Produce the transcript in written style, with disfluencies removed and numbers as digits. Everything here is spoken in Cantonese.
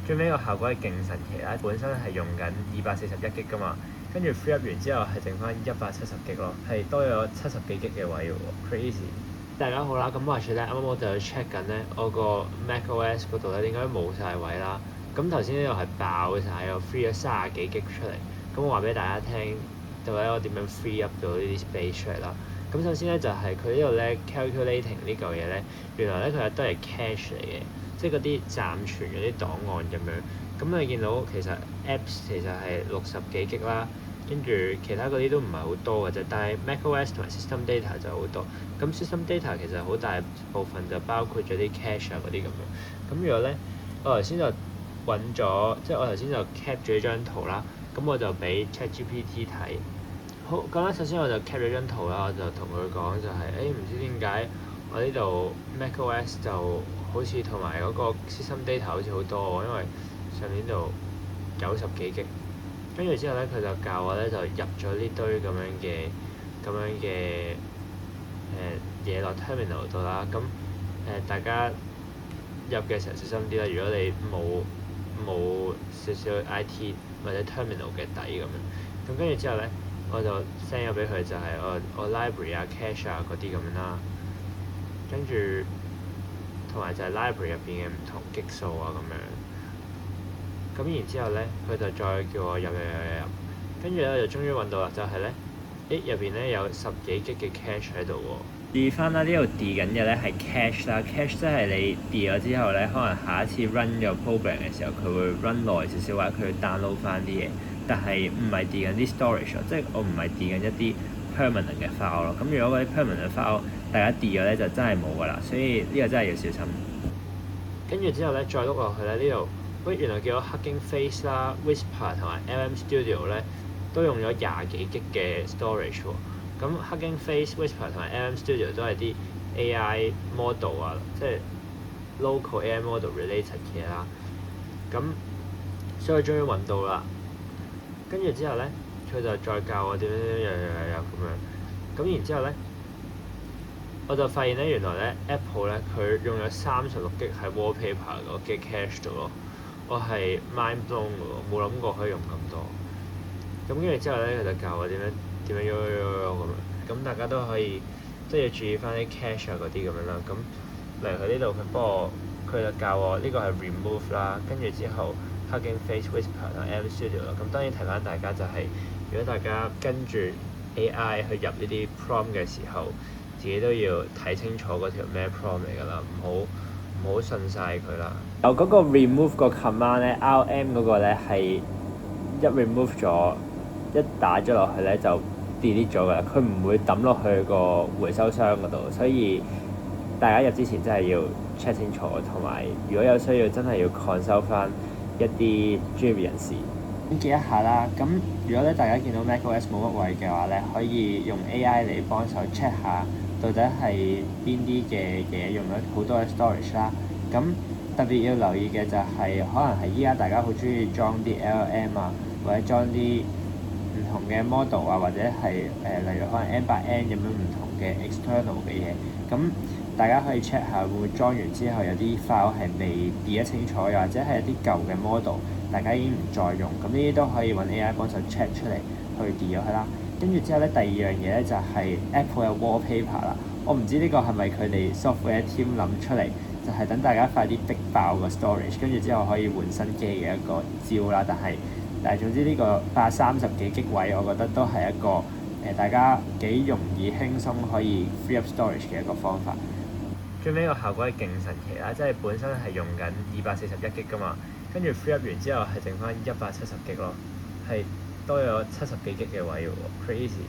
最尾個效果係勁神奇啦，本身係用緊241G噶嘛，跟住 free up 完之後係剩翻170G咯，係多咗70幾 G 嘅位喎 ，crazy！大家好啦，咁話説咧，啱啱我就 check 緊咧，我個 macOS 嗰度咧應該冇晒位啦。咁頭先呢度係爆晒，又 free 咗30幾 G 出嚟。咁我話俾大家聽，到底我點樣 free up 到呢啲 space 出嚟啦？咁首先咧就係佢呢度咧 calculating 呢嚿嘢咧，原來咧佢係都係 cache 嚟嘅，即係嗰啲暫存嗰啲檔案咁樣。咁你見到其實 apps 其實係60幾 G 啦。跟住其他嗰啲都唔係好多嘅啫，但係 macOS 同埋 system data 就好多。咁 system data 其實好大部分就包括咗啲 cache 啊嗰啲咁樣。咁如果咧，我頭先就揾咗，即係我頭先就 cap 咗呢張圖啦。咁我就俾 ChatGPT 睇。好，咁咧首先我就 cap 咗張圖啦，我就同佢講就係，唔知點解我呢度 macOS 就好似同埋嗰個 system data 好似好多喎，因為上面度90幾 G。跟住之後咧，佢就教我咧就入咗呢堆咁樣嘅嘢落 terminal 度啦。咁大家入嘅時候小心啲啦。如果你冇少少 IT 或者 terminal 嘅底咁樣，咁跟住之後咧，我就 send 咗俾佢就係我 library 啊、cache 啊嗰啲咁樣啦。跟住同埋就係 library 入邊嘅唔同級數啊咁樣。咁然之後咧，佢就再叫我入，跟住咧我就終於揾到啦，就係咧，入邊咧有10幾 G 嘅 cache 喺度喎。delete 翻啦，呢度 delete 緊嘅咧係 cache 啦 ，cache 即係你 delete 咗之後咧，可能下一次 run 個 program 嘅時候，佢會 run 耐少少，或者佢會 download 翻啲嘢，但係唔係 delete 緊啲 storage 咯，即係我唔係 delete 緊一啲 permanent 嘅 file 咯。咁如果嗰啲 permanent file 大家 delete 咗咧，就真係冇噶啦，所以呢個真係要小心。跟住之後咧，再碌落去咧，呢度。原來叫咗 Hugging Face 啦、Whisper 同埋 LM Studio 咧，都用咗20幾 G 嘅 storage 喎。咁 Hugging Face、Whisper 同埋 LM Studio 都係啲 AI model 啊，即係 local AI model related 嘅啦。咁所以終於揾到啦。跟住之後咧，佢就再教我點樣咁樣。咁然之後咧，我就發現咧，原來咧 Apple 咧佢用咗36 G 喺 wallpaper 嗰嘅 cache 度咯。我係 mind blown 嘅喎，冇諗過可以用咁多。咁跟住之後咧，佢就教我點樣咁樣。咁大家都可以即係要注意翻啲 cache 啊嗰啲咁樣啦。咁例如佢呢度佢就教我呢個係 remove 啦，跟住之後 Hugging Face、Whisper 同 LM Studio 啦。咁當然提翻大家就係，如果大家跟住 AI 去入呢啲 prompt 嘅時候，自己都要睇清楚嗰條咩 prompt 嚟㗎啦，唔好信晒佢啦。有嗰個 remove 個 command 咧 ，RM 嗰個咧係一 remove 咗，一打咗落去咧就 delete 咗㗎啦，佢唔會抌落去個回收箱嗰度，所以大家入之前真係要 check 清楚，同埋如果有需要真係要 consult 翻一啲專業人士。總結一下啦，咁如果咧大家見到 macOS 冇乜位嘅話咧，可以用 AI 嚟幫手 check 下。到底係邊啲嘅嘢用咗好多嘅 storage 啦？咁特別要留意嘅就係、可能係依家大家好中意裝啲 LLM 啊，或者裝啲唔同嘅 model 啊，或者係例如可能 N/N 咁樣唔同嘅 external 嘅嘢。咁大家可以 check 下會唔會裝完之後有啲 file 係未 delete 得清楚，又或者係一啲舊嘅 model 大家已經唔再用。咁呢啲都可以揾 AI 幫手 check 出嚟去 delete 咗佢啦。跟住之後咧，第二樣嘢咧就係 Apple 嘅 wallpaper 啦。我唔知呢個係咪佢哋 software team 諗出嚟，就係等大家快啲逼爆個 storage，跟住之後可以換新機嘅一個招啦。但係總之呢個30幾 G 位，我覺得都係一個大家幾容易輕鬆可以 free up storage 嘅一個方法。最尾個效果係勁神奇啦，即係本身係用緊241G 噶嘛，跟住 free up 完之後係剩翻170G 咯，係多咗70幾 G 嘅位喎 ，crazy！